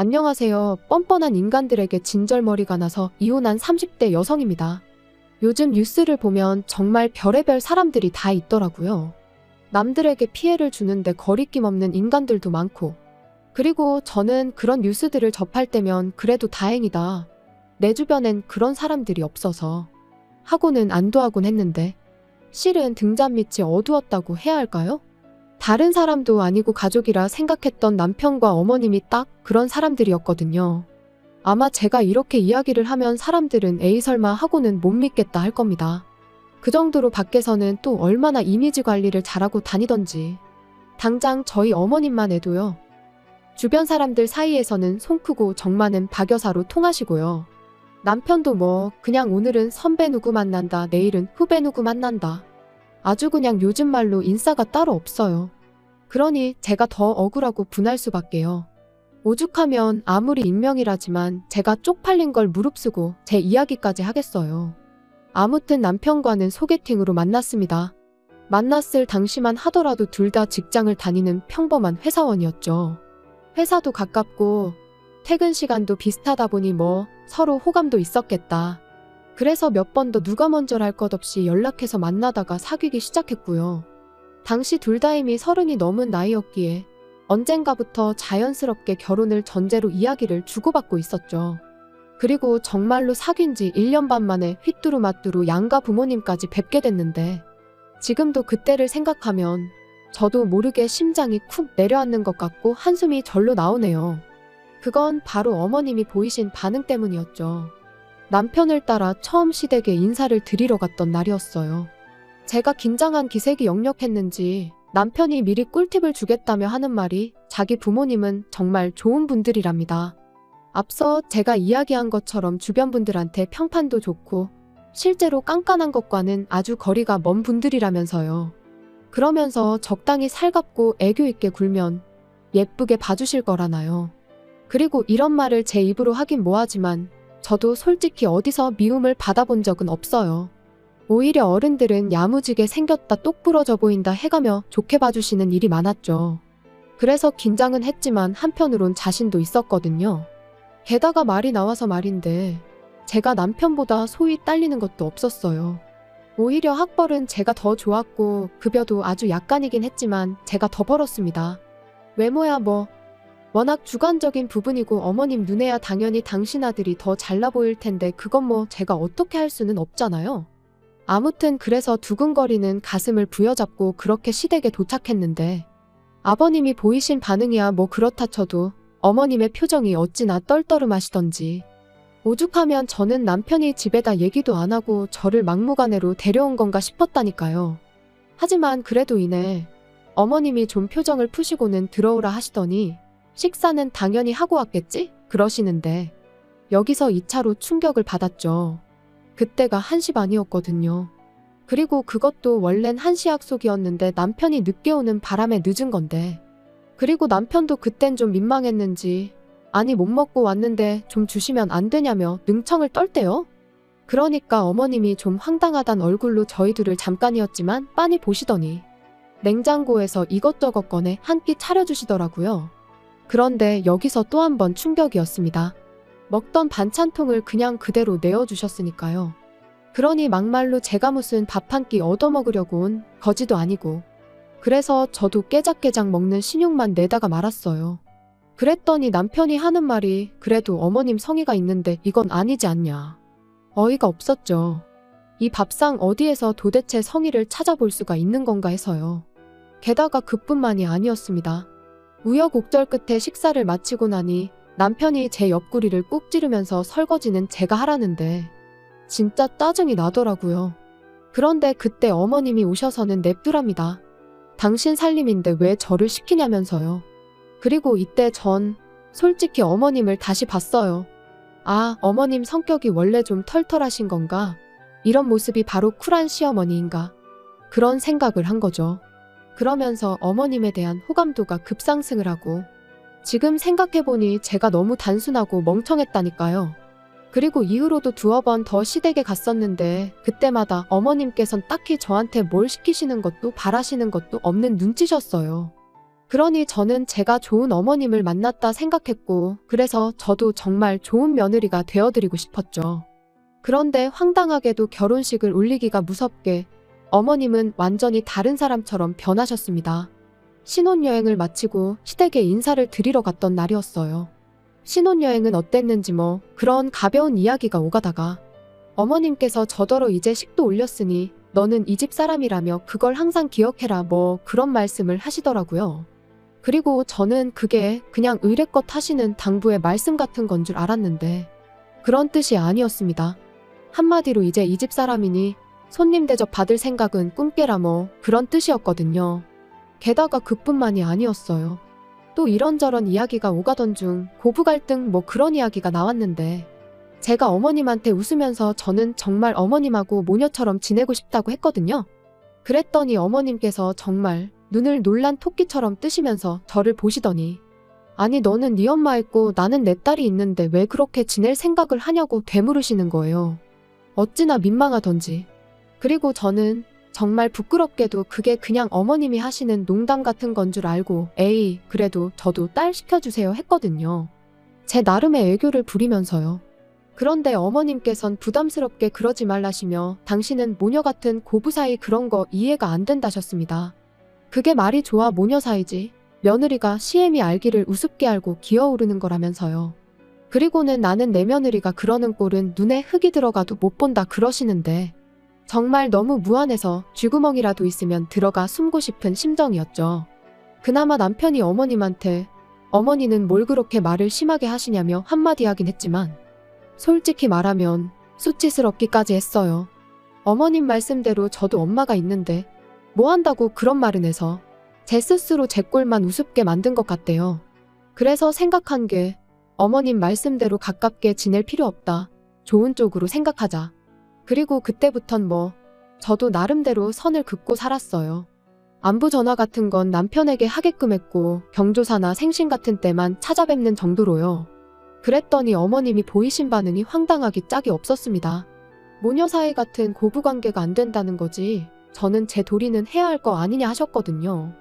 안녕하세요. 뻔뻔한 인간들에게 진절머리가 나서 이혼한 30대 여성입니다. 요즘 뉴스를 보면 정말 별의별 사람들이 다 있더라고요. 남들에게 피해를 주는데 거리낌 없는 인간들도 많고. 그리고 저는 그런 뉴스들을 접할 때면 그래도 다행이다. 내 주변엔 그런 사람들이 없어서 하고는 안도하곤 했는데 실은 등잔 밑이 어두웠다고 해야 할까요? 다른 사람도 아니고 가족이라 생각했던 남편과 어머님이 딱 그런 사람들이었거든요. 아마 제가 이렇게 이야기를 하면 사람들은 에이 설마 하고는 못 믿겠다 할 겁니다. 그 정도로 밖에서는 또 얼마나 이미지 관리를 잘하고 다니던지. 당장 저희 어머님만 해도요. 주변 사람들 사이에서는 손 크고 정 많은 박 여사로 통하시고요. 남편도 뭐 그냥 오늘은 선배 누구 만난다, 내일은 후배 누구 만난다. 아주 그냥 요즘 말로 인싸가 따로 없어요. 그러니 제가 더 억울하고 분할 수밖에요. 오죽하면 아무리 익명이라지만 제가 쪽팔린 걸 무릅쓰고 제 이야기까지 하겠어요. 아무튼 남편과는 소개팅으로 만났습니다. 만났을 당시만 하더라도 둘 다 직장을 다니는 평범한 회사원이었죠. 회사도 가깝고 퇴근 시간도 비슷하다 보니 뭐 서로 호감도 있었겠다. 그래서 몇 번도 누가 먼저랄 것 없이 연락해서 만나다가 사귀기 시작했고요. 당시 둘 다 이미 30이 넘은 나이였기에 언젠가부터 자연스럽게 결혼을 전제로 이야기를 주고받고 있었죠. 그리고 정말로 사귄 지 1년 반 만에 휘뚜루마뚜루 양가 부모님까지 뵙게 됐는데 지금도 그때를 생각하면 저도 모르게 심장이 쿵 내려앉는 것 같고 한숨이 절로 나오네요. 그건 바로 어머님이 보이신 반응 때문이었죠. 남편을 따라 처음 시댁에 인사를 드리러 갔던 날이었어요. 제가 긴장한 기색이 역력했는지 남편이 미리 꿀팁을 주겠다며 하는 말이 자기 부모님은 정말 좋은 분들이랍니다. 앞서 제가 이야기한 것처럼 주변 분들한테 평판도 좋고 실제로 깐깐한 것과는 아주 거리가 먼 분들이라면서요. 그러면서 적당히 살갑고 애교 있게 굴면 예쁘게 봐주실 거라나요. 그리고 이런 말을 제 입으로 하긴 뭐하지만 저도 솔직히 어디서 미움을 받아본 적은 없어요. 오히려 어른들은 야무지게 생겼다 똑부러져 보인다 해가며 좋게 봐주시는 일이 많았죠. 그래서 긴장은 했지만 한편으론 자신도 있었거든요. 게다가 말이 나와서 말인데 제가 남편보다 소위 딸리는 것도 없었어요. 오히려 학벌은 제가 더 좋았고 급여도 아주 약간이긴 했지만 제가 더 벌었습니다. 외모야 뭐 워낙 주관적인 부분이고 어머님 눈에야 당연히 당신 아들이 더 잘나 보일 텐데 그건 뭐 제가 어떻게 할 수는 없잖아요. 아무튼 그래서 두근거리는 가슴을 부여잡고 그렇게 시댁에 도착했는데 아버님이 보이신 반응이야 뭐 그렇다 쳐도 어머님의 표정이 어찌나 떨떠름하시던지 오죽하면 저는 남편이 집에다 얘기도 안 하고 저를 막무가내로 데려온 건가 싶었다니까요. 하지만 그래도 이내 어머님이 좀 표정을 푸시고는 들어오라 하시더니 식사는 당연히 하고 왔겠지? 그러시는데 여기서 2차로 충격을 받았죠. 그때가 1시 반이었거든요. 그리고 그것도 원래는 1시 약속이었는데 남편이 늦게 오는 바람에 늦은 건데 그리고 남편도 그땐 좀 민망했는지 아니 못 먹고 왔는데 좀 주시면 안 되냐며 능청을 떨대요. 그러니까 어머님이 좀 황당하단 얼굴로 저희 둘을 잠깐이었지만 빤히 보시더니 냉장고에서 이것저것 꺼내 한 끼 차려주시더라고요. 그런데 여기서 또 한 번 충격이었습니다. 먹던 반찬통을 그냥 그대로 내어주셨으니까요. 그러니 막말로 제가 무슨 밥 한 끼 얻어먹으려고 온 거지도 아니고 그래서 저도 깨작깨작 먹는 신용만 내다가 말았어요. 그랬더니 남편이 하는 말이 그래도 어머님 성의가 있는데 이건 아니지 않냐. 어이가 없었죠. 이 밥상 어디에서 도대체 성의를 찾아볼 수가 있는 건가 해서요. 게다가 그뿐만이 아니었습니다. 우여곡절 끝에 식사를 마치고 나니 남편이 제 옆구리를 꾹 찌르면서 설거지는 제가 하라는데 진짜 짜증이 나더라고요. 그런데 그때 어머님이 오셔서는 냅두랍니다. 당신 살림인데 왜 저를 시키냐면서요. 그리고 이때 전 솔직히 어머님을 다시 봤어요. 아, 어머님 성격이 원래 좀 털털하신 건가? 이런 모습이 바로 쿨한 시어머니인가? 그런 생각을 한 거죠. 그러면서 어머님에 대한 호감도가 급상승을 하고 지금 생각해보니 제가 너무 단순하고 멍청했다니까요. 그리고 이후로도 두어 번 더 시댁에 갔었는데 그때마다 어머님께선 딱히 저한테 뭘 시키시는 것도 바라시는 것도 없는 눈치셨어요. 그러니 저는 제가 좋은 어머님을 만났다 생각했고, 그래서 저도 정말 좋은 며느리가 되어드리고 싶었죠. 그런데 황당하게도 결혼식을 올리기가 무섭게 어머님은 완전히 다른 사람처럼 변하셨습니다. 신혼여행을 마치고 시댁에 인사를 드리러 갔던 날이었어요. 신혼여행은 어땠는지 그런 가벼운 이야기가 오가다가 어머님께서 저더러 이제 식도 올렸으니 너는 이 집 사람이라며 그걸 항상 기억해라 그런 말씀을 하시더라고요. 그리고 저는 그게 그냥 의례껏 하시는 당부의 말씀 같은 건 줄 알았는데 그런 뜻이 아니었습니다. 한마디로 이제 이 집 사람이니 손님 대접 받을 생각은 꿈깨라 그런 뜻이었거든요. 게다가 그뿐만이 아니었어요. 또 이런저런 이야기가 오가던 중 고부 갈등 그런 이야기가 나왔는데 제가 어머님한테 웃으면서 저는 정말 어머님하고 모녀처럼 지내고 싶다고 했거든요. 그랬더니 어머님께서 정말 눈을 놀란 토끼처럼 뜨시면서 저를 보시더니 아니 너는 네 엄마 있고 나는 내 딸이 있는데 왜 그렇게 지낼 생각을 하냐고 되물으시는 거예요. 어찌나 민망하던지. 그리고 저는 정말 부끄럽게도 그게 그냥 어머님이 하시는 농담 같은 건 줄 알고 에이 그래도 저도 딸 시켜주세요 했거든요. 제 나름의 애교를 부리면서요. 그런데 어머님께선 부담스럽게 그러지 말라시며 당신은 모녀 같은 고부 사이 그런 거 이해가 안 된다셨습니다. 그게 말이 좋아 모녀 사이지. 며느리가 시엠이 알기를 우습게 알고 기어오르는 거라면서요. 그리고는 나는 내 며느리가 그러는 꼴은 눈에 흙이 들어가도 못 본다 그러시는데 정말 너무 무안해서 쥐구멍이라도 있으면 들어가 숨고 싶은 심정이었죠. 그나마 남편이 어머님한테 어머니는 뭘 그렇게 말을 심하게 하시냐며 한마디 하긴 했지만 솔직히 말하면 수치스럽기까지 했어요. 어머님 말씀대로 저도 엄마가 있는데 뭐 한다고 그런 말은 해서 제 스스로 제 꼴만 우습게 만든 것 같대요. 그래서 생각한 게 어머님 말씀대로 가깝게 지낼 필요 없다. 좋은 쪽으로 생각하자. 그리고 그때부턴 저도 나름대로 선을 긋고 살았어요. 안부 전화 같은 건 남편에게 하게끔 했고 경조사나 생신 같은 때만 찾아뵙는 정도로요. 그랬더니 어머님이 보이신 반응이 황당하기 짝이 없었습니다. 모녀 사이 같은 고부관계가 안 된다는 거지 저는 제 도리는 해야 할 거 아니냐 하셨거든요.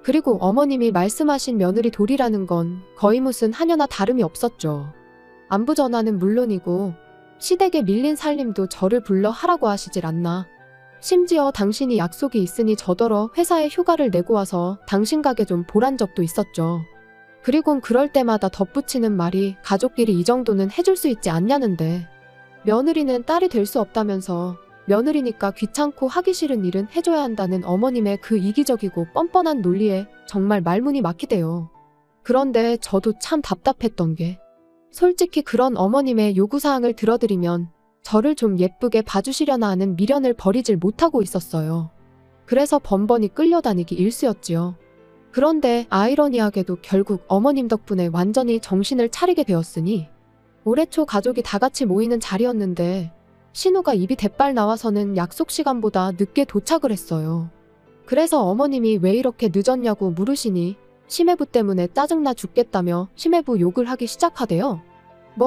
그리고 어머님이 말씀하신 며느리 도리라는 건 거의 무슨 하녀나 다름이 없었죠. 안부 전화는 물론이고 시댁에 밀린 살림도 저를 불러 하라고 하시질 않나. 심지어 당신이 약속이 있으니 저더러 회사에 휴가를 내고 와서 당신 가게 좀 보란 적도 있었죠. 그리곤 그럴 때마다 덧붙이는 말이 가족끼리 이 정도는 해줄 수 있지 않냐는데 며느리는 딸이 될 수 없다면서 며느리니까 귀찮고 하기 싫은 일은 해줘야 한다는 어머님의 그 이기적이고 뻔뻔한 논리에 정말 말문이 막히대요. 그런데 저도 참 답답했던 게 솔직히 그런 어머님의 요구사항을 들어드리면 저를 좀 예쁘게 봐주시려나 하는 미련을 버리질 못하고 있었어요. 그래서 번번이 끌려다니기 일쑤였지요. 그런데 아이러니하게도 결국 어머님 덕분에 완전히 정신을 차리게 되었으니 올해 초 가족이 다 같이 모이는 자리였는데 신우가 입이 대빨 나와서는 약속 시간보다 늦게 도착을 했어요. 그래서 어머님이 왜 이렇게 늦었냐고 물으시니 심해부 때문에 짜증나 죽겠다며 심해부 욕을 하기 시작하대요.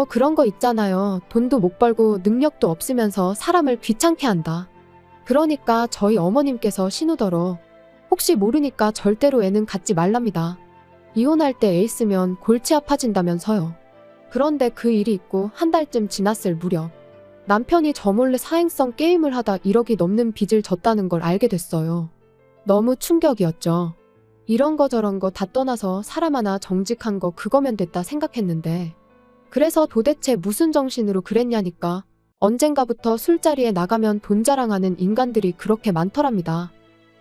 그런 거 있잖아요. 돈도 못 벌고 능력도 없으면서 사람을 귀찮게 한다. 그러니까 저희 어머님께서 신우더러 혹시 모르니까 절대로 애는 갖지 말랍니다. 이혼할 때 애 있으면 골치 아파진다면서요. 그런데 그 일이 있고 한 달쯤 지났을 무렵 남편이 저 몰래 사행성 게임을 하다 1억이 넘는 빚을 졌다는 걸 알게 됐어요. 너무 충격이었죠. 이런 거 저런 거 다 떠나서 사람 하나 정직한 거 그거면 됐다 생각했는데 그래서 도대체 무슨 정신으로 그랬냐니까 언젠가부터 술자리에 나가면 돈 자랑하는 인간들이 그렇게 많더랍니다.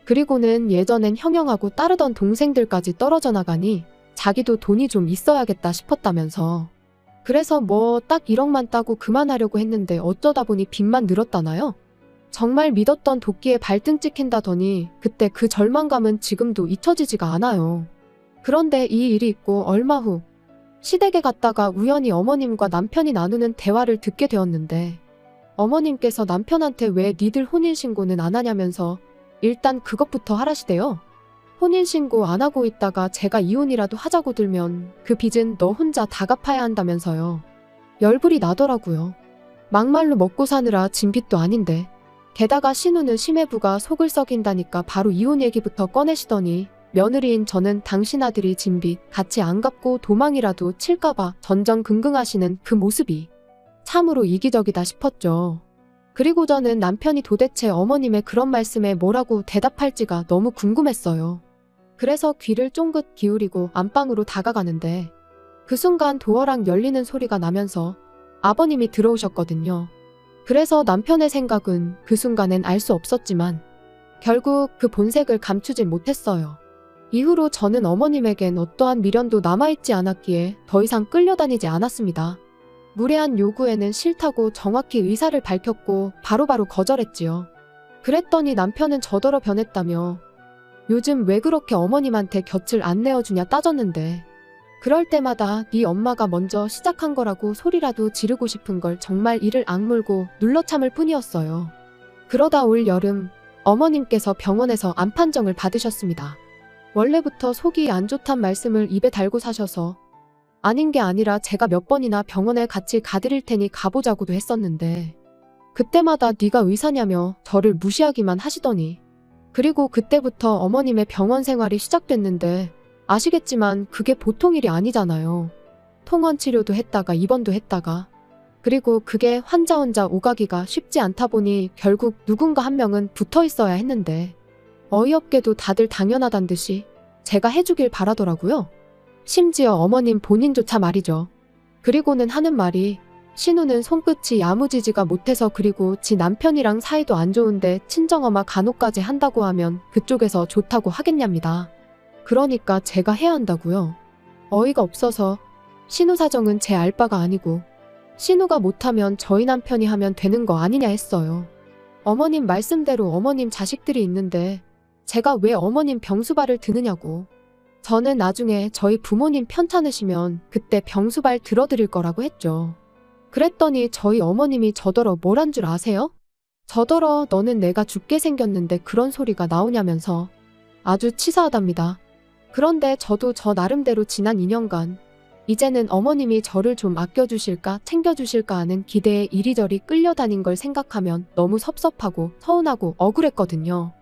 그리고는 예전엔 형형하고 따르던 동생들까지 떨어져 나가니 자기도 돈이 좀 있어야겠다 싶었다면서. 그래서 딱 1억만 따고 그만하려고 했는데 어쩌다 보니 빚만 늘었다나요? 정말 믿었던 도끼에 발등 찍힌다더니 그때 그 절망감은 지금도 잊혀지지가 않아요. 그런데 이 일이 있고 얼마 후 시댁에 갔다가 우연히 어머님과 남편이 나누는 대화를 듣게 되었는데 어머님께서 남편한테 왜 니들 혼인신고는 안 하냐면서 일단 그것부터 하라시대요. 혼인신고 안 하고 있다가 제가 이혼이라도 하자고 들면 그 빚은 너 혼자 다 갚아야 한다면서요. 열불이 나더라고요. 막말로 먹고 사느라 진 빚도 아닌데. 게다가 신우는 심해부가 속을 썩인다니까 바로 이혼 얘기부터 꺼내시더니 며느리인 저는 당신 아들이 진 빚 같이 안 갚고 도망이라도 칠까봐 전전긍긍하시는 그 모습이 참으로 이기적이다 싶었죠. 그리고 저는 남편이 도대체 어머님의 그런 말씀에 뭐라고 대답할지가 너무 궁금했어요. 그래서 귀를 쫑긋 기울이고 안방으로 다가가는데 그 순간 도어락 열리는 소리가 나면서 아버님이 들어오셨거든요. 그래서 남편의 생각은 그 순간엔 알 수 없었지만 결국 그 본색을 감추지 못했어요. 이후로 저는 어머님에겐 어떠한 미련도 남아있지 않았기에 더 이상 끌려다니지 않았습니다. 무례한 요구에는 싫다고 정확히 의사를 밝혔고 바로바로 거절했지요. 그랬더니 남편은 저더러 변했다며 요즘 왜 그렇게 어머님한테 곁을 안 내어주냐 따졌는데 그럴 때마다 네 엄마가 먼저 시작한 거라고 소리라도 지르고 싶은 걸 정말 이를 악물고 눌러 참을 뿐이었어요. 그러다 올 여름 어머님께서 병원에서 암 판정을 받으셨습니다. 원래부터 속이 안 좋단 말씀을 입에 달고 사셔서 아닌 게 아니라 제가 몇 번이나 병원에 같이 가드릴 테니 가보자고도 했었는데 그때마다 네가 의사냐며 저를 무시하기만 하시더니 그리고 그때부터 어머님의 병원 생활이 시작됐는데 아시겠지만 그게 보통 일이 아니잖아요. 통원 치료도 했다가 입원도 했다가 그리고 그게 환자 혼자 오가기가 쉽지 않다 보니 결국 누군가 한 명은 붙어 있어야 했는데 어이없게도 다들 당연하단 듯이 제가 해주길 바라더라고요. 심지어 어머님 본인조차 말이죠. 그리고는 하는 말이 신우는 손끝이 야무지지가 못해서 그리고 지 남편이랑 사이도 안 좋은데 친정엄마 간호까지 한다고 하면 그쪽에서 좋다고 하겠냐입니다. 그러니까 제가 해야 한다고요. 어이가 없어서 신우 사정은 제 알 바가 아니고 신우가 못하면 저희 남편이 하면 되는 거 아니냐 했어요. 어머님 말씀대로 어머님 자식들이 있는데 제가 왜 어머님 병수발을 드느냐고. 저는 나중에 저희 부모님 편찮으시면 그때 병수발 들어드릴 거라고 했죠. 그랬더니 저희 어머님이 저더러 뭘 한 줄 아세요? 저더러 너는 내가 죽게 생겼는데 그런 소리가 나오냐면서 아주 치사하답니다. 그런데 저도 저 나름대로 지난 2년간 이제는 어머님이 저를 좀 아껴주실까 챙겨주실까 하는 기대에 이리저리 끌려다닌 걸 생각하면 너무 섭섭하고 서운하고 억울했거든요.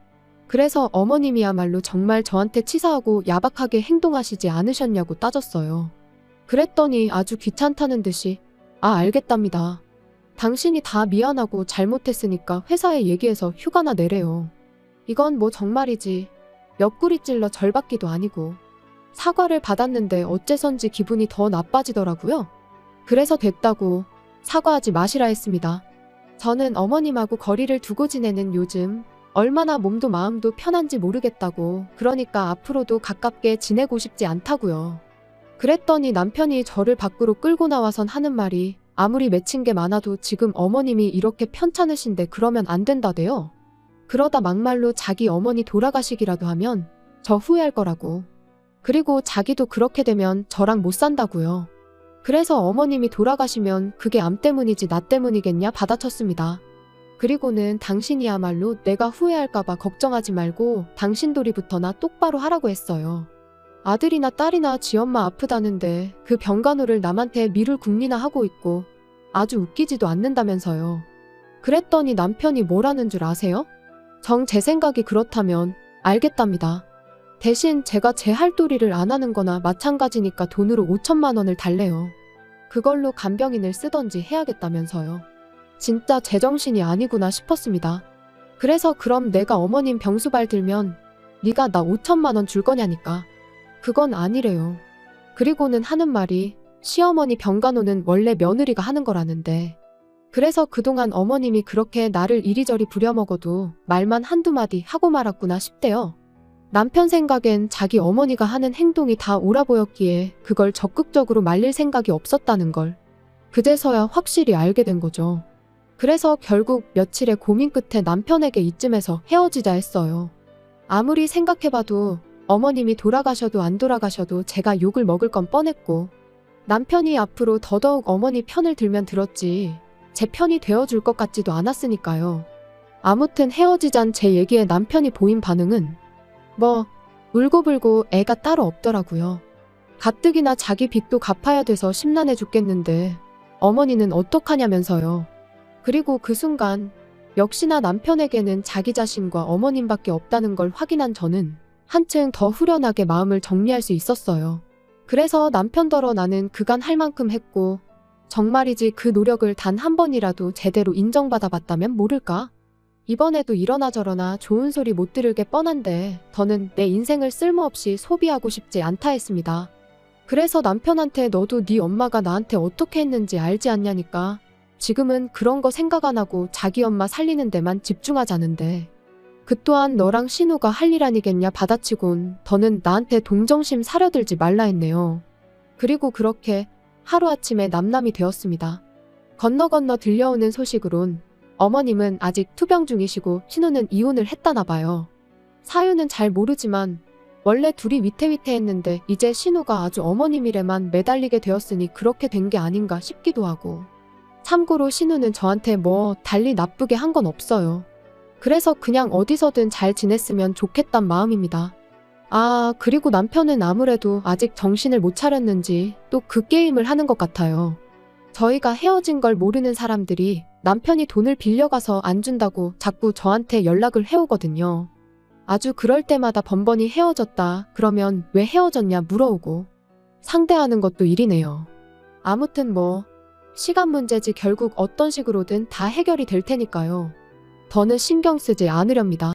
그래서 어머님이야말로 정말 저한테 치사하고 야박하게 행동하시지 않으셨냐고 따졌어요. 그랬더니 아주 귀찮다는 듯이 알겠답니다. 당신이 다 미안하고 잘못했으니까 회사에 얘기해서 휴가나 내래요. 이건 뭐 정말이지 옆구리 찔러 절받기도 아니고 사과를 받았는데 어째선지 기분이 더 나빠지더라고요. 그래서 됐다고 사과하지 마시라 했습니다. 저는 어머님하고 거리를 두고 지내는 요즘 얼마나 몸도 마음도 편한지 모르겠다고 그러니까 앞으로도 가깝게 지내고 싶지 않다고요. 그랬더니 남편이 저를 밖으로 끌고 나와선 하는 말이 아무리 맺힌 게 많아도 지금 어머님이 이렇게 편찮으신데 그러면 안 된다대요. 그러다 막말로 자기 어머니 돌아가시기라도 하면 저 후회할 거라고. 그리고 자기도 그렇게 되면 저랑 못 산다고요. 그래서 어머님이 돌아가시면 그게 암 때문이지 나 때문이겠냐 받아쳤습니다. 그리고는 당신이야말로 내가 후회할까봐 걱정하지 말고 당신 도리부터나 똑바로 하라고 했어요. 아들이나 딸이나 지엄마 아프다는데 그 병간호를 남한테 미룰 궁리나 하고 있고 아주 웃기지도 않는다면서요. 그랬더니 남편이 뭐라는 줄 아세요? 정 제 생각이 그렇다면 알겠답니다. 대신 제가 제 할 도리를 안 하는 거나 마찬가지니까 돈으로 5천만 원을 달래요. 그걸로 간병인을 쓰던지 해야겠다면서요. 진짜 제정신이 아니구나 싶었습니다. 그래서 그럼 내가 어머님 병수발 들면 네가 나 5천만 원 줄 거냐니까. 그건 아니래요. 그리고는 하는 말이 시어머니 병간호는 원래 며느리가 하는 거라는데 그래서 그동안 어머님이 그렇게 나를 이리저리 부려먹어도 말만 한두 마디 하고 말았구나 싶대요. 남편 생각엔 자기 어머니가 하는 행동이 다 옳아 보였기에 그걸 적극적으로 말릴 생각이 없었다는 걸 그제서야 확실히 알게 된 거죠. 그래서 결국 며칠의 고민 끝에 남편에게 이쯤에서 헤어지자 했어요. 아무리 생각해봐도 어머님이 돌아가셔도 안 돌아가셔도 제가 욕을 먹을 건 뻔했고 남편이 앞으로 더더욱 어머니 편을 들면 들었지 제 편이 되어줄 것 같지도 않았으니까요. 아무튼 헤어지잔 제 얘기에 남편이 보인 반응은 뭐 울고불고 애가 따로 없더라고요. 가뜩이나 자기 빚도 갚아야 돼서 심란해 죽겠는데 어머니는 어떡하냐면서요. 그리고 그 순간 역시나 남편에게는 자기 자신과 어머님밖에 없다는 걸 확인한 저는 한층 더 후련하게 마음을 정리할 수 있었어요. 그래서 남편더러 나는 그간 할 만큼 했고, 정말이지 그 노력을 단 한 번이라도 제대로 인정받아 봤다면 모를까? 이번에도 이러나 저러나 좋은 소리 못 들을 게 뻔한데 더는 내 인생을 쓸모없이 소비하고 싶지 않다 했습니다. 그래서 남편한테 너도 네 엄마가 나한테 어떻게 했는지 알지 않냐니까. 지금은 그런 거 생각 안 하고 자기 엄마 살리는 데만 집중하자는데. 그 또한 너랑 신우가 할 일 아니겠냐 받아치곤 더는 나한테 동정심 사려들지 말라 했네요. 그리고 그렇게 하루아침에 남남이 되었습니다. 건너 들려오는 소식으론 어머님은 아직 투병 중이시고 신우는 이혼을 했다나 봐요. 사유는 잘 모르지만 원래 둘이 위태위태했는데 이제 신우가 아주 어머님 일에만 매달리게 되었으니 그렇게 된 게 아닌가 싶기도 하고. 참고로 신우는 저한테 뭐 달리 나쁘게 한 건 없어요. 그래서 그냥 어디서든 잘 지냈으면 좋겠단 마음입니다. 아, 그리고 남편은 아무래도 아직 정신을 못 차렸는지 또 그 게임을 하는 것 같아요. 저희가 헤어진 걸 모르는 사람들이 남편이 돈을 빌려가서 안 준다고 자꾸 저한테 연락을 해오거든요. 아주 그럴 때마다 번번이 헤어졌다 그러면 왜 헤어졌냐 물어오고 상대하는 것도 일이네요. 아무튼 뭐 시간 문제지 결국 어떤 식으로든 다 해결이 될 테니까요. 더는 신경 쓰지 않으렵니다.